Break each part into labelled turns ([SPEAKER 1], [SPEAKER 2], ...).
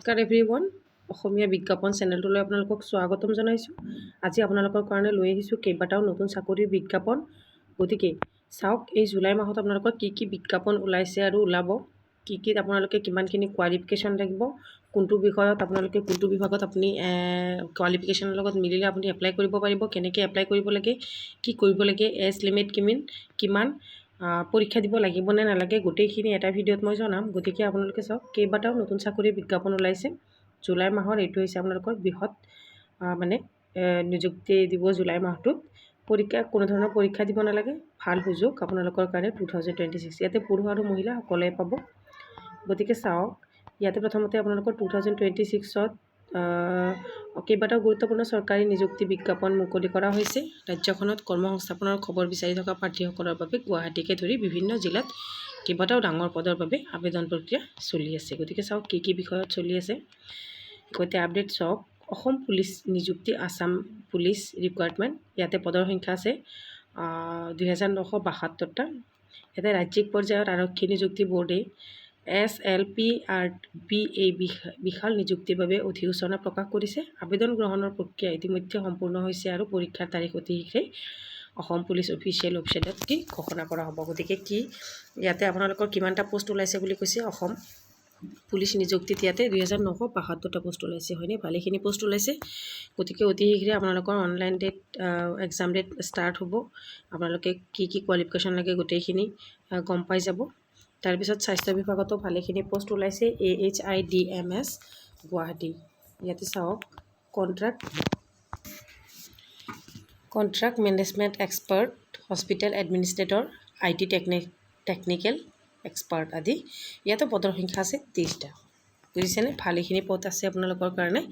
[SPEAKER 1] নমস্কাৰ এভৰিৱান, অসমীয়া বিজ্ঞাপন চেনেলটোলৈ আপোনালোকক স্বাগতম জনাইছোঁ। আজি আপোনালোকৰ কাৰণে লৈ আহিছোঁ কেইবাটাও নতুন চাকৰিৰ বিজ্ঞাপন। গতিকে চাওক, এই জুলাই মাহত আপোনালোকৰ কি বিজ্ঞাপন ওলাইছে আৰু ওলাব, কি আপোনালোকে কিমানখিনি কোৱালিফিকেশ্যন লাগিব, কোনটো বিষয়ত আপোনালোকে কোনটো বিভাগত আপুনি কোৱালিফিকেশ্যনৰ লগত মিলিলে আপুনি এপ্লাই কৰিব পাৰিব, কেনেকৈ এপ্লাই কৰিব লাগে, কি কৰিব লাগে, এজ লিমিট কিমান, পৰীক্ষা দিব লাগিব নে নালাগে, গোটেইখিনি এটা ভিডিঅ'ত মই জনাম। গতিকে আপোনালোকে চাওক, কেইবাটাও নতুন চাকৰিৰ বিজ্ঞাপন ওলাইছে জুলাই মাহৰ। এইটো হৈছে আপোনালোকৰ বৃহৎ নিযুক্তি দিব জুলাই মাহটোত। কোনো ধৰণৰ পৰীক্ষা দিব নালাগে, ভাল সুযোগ আপোনালোকৰ কাৰণে 2026। ইয়াতে পুৰুষ আৰু মহিলা সকলোৱে পাব। গতিকে চাওক, ইয়াতে প্ৰথমতে আপোনালোকৰ 2026ত কেইবাটাও গুৰুত্বপূৰ্ণ চৰকাৰী নিযুক্তি বিজ্ঞাপন মুকলি কৰা হৈছে। ৰাজ্যখনত কৰ্মসংস্থাপনৰ খবৰ বিচাৰি থকা প্ৰাৰ্থীসকলৰ বাবে গুৱাহাটীকে ধৰি বিভিন্ন জিলাত কেইবাটাও ডাঙৰ পদৰ বাবে আবেদন প্ৰক্ৰিয়া চলি আছে। গতিকে চাওক, কি বিষয়ত চলি আছে গোটেই আপডেট চাওক। অসম পুলিচ নিযুক্তি, আছাম পুলিচ ৰিকুৱাৰমেণ্ট। ইয়াতে পদৰ সংখ্যা আছে 2972টা। ইয়াতে ৰাজ্যিক পৰ্যায়ত আৰক্ষী নিযুক্তি বোৰ্ডে SLPRB এই বিশাল নিযুক্তিৰ বাবে অধিসূচনা প্ৰকাশ কৰিছে। আবেদন গ্ৰহণৰ প্ৰক্ৰিয়া ইতিমধ্যে সম্পূৰ্ণ হৈছে আৰু পৰীক্ষাৰ তাৰিখ অতি শীঘ্ৰেই অসম পুলিচ অফিচিয়েল ৱেবছাইটত ঘোষণা কৰা হ'ব। গতিকে ইয়াতে আপোনালোকৰ কিমানটা পোষ্ট ওলাইছে বুলি কৈছে অসম পুলিচ নিযুক্তিত। ইয়াতে 2972টা পোষ্ট ওলাইছে, হয়নে? ভালেখিনি পোষ্ট ওলাইছে। গতিকে অতি শীঘ্ৰে আপোনালোকৰ অনলাইন এক্সাম ডেট ষ্টাৰ্ট হ'ব। আপোনালোকে কি কোৱালিফিকেশ্যন লাগে গোটেইখিনি গম পাই যাব। তাৰপিছত স্বাস্থ্য বিভাগতো ভালেখিনি পোষ্ট ওলাইছে। AHIDMS গুৱাহাটী। ইয়াতে চাওক, contract management expert, hospital administrator, IT technical expert আদি। ইয়াতো পদৰ সংখ্যা আছে 30টা। বুজিছেনে? ভালেখিনি পদ আছে আপোনালোকৰ কাৰণে।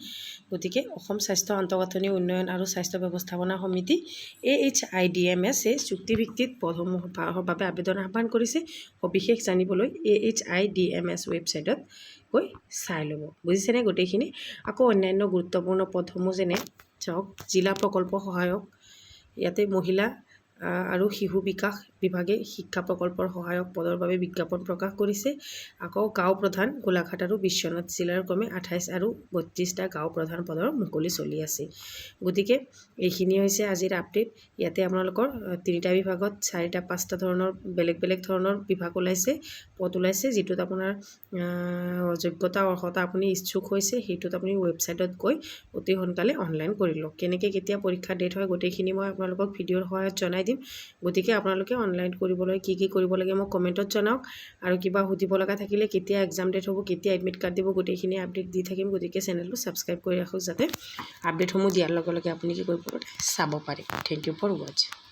[SPEAKER 1] গতিকে অসম স্বাস্থ্য আন্তঃগাঁথনি উন্নয়ন আৰু স্বাস্থ্য ব্যৱস্থাপনা সমিতি AHIDMS চুক্তিভিত্তিক পদসমূহৰ বাবে আবেদন আহ্বান কৰিছে। সবিশেষ জানিবলৈ AHIDMS ৱেবছাইটত গৈ চাই ল'ব। বুজিছেনে গোটেইখিনি? আকৌ অন্যান্য গুৰুত্বপূৰ্ণ পদসমূহ যেনে চাওক, জিলা প্ৰকল্প সহায়ক। ইয়াতে মহিলা আৰু শিশু বিকাশ বিভাগে শিক্ষা প্ৰকল্পৰ সহায়ক পদৰ বাবে বিজ্ঞাপন প্ৰকাশ কৰিছে। আকৌ গাঁও প্ৰধান, গোলাঘাট আৰু বিশ্বনাথ জিলাৰ ক্ৰমে 28 আৰু 32টা গাঁও প্ৰধান পদৰ মুকলি চলি আছে। গতিকে এইখিনি হৈছে আজিৰ আপডেট। ইয়াতে আপোনালোকৰ 3টা বিভাগত 4টা 5টা ধৰণৰ বেলেগ ধৰণৰ বিভাগ ওলাইছে, পদ ওলাইছে। যিটোত আপোনাৰ যোগ্যতা অৰ্হতা আপুনি ইচ্ছুক হৈছে, সেইটোত আপুনি ৱেবছাইটত গৈ অতি সোনকালে অনলাইন কৰি লওক। কেনেকৈ কেতিয়া পৰীক্ষা ডেট হয় গোটেইখিনি মই আপোনালোকক ভিডিঅ'ৰ সহায়ত জনাই দিম। গতিকে আপোনালোকে অনলাইন কৰিবলৈ কি কৰিব লাগে মোক কমেণ্টত জনাওক। আৰু কিবা সুধিব লগা থাকিলে, কেতিয়া এক্সাম ডেট হ'ব, কেতিয়া এডমিট কাৰ্ড দিব, গোটেইখিনি আপডেট দি থাকিম। গতিকে চেনেলটো ছাবস্ক্ৰাইব কৰি ৰাখক, যাতে আপডেটসমূহ দিয়াৰ লগে লগে আপুনি কি কৰিব পাৰে, চাব পাৰে। থেংক ইউ ফৰ ৱাচিং।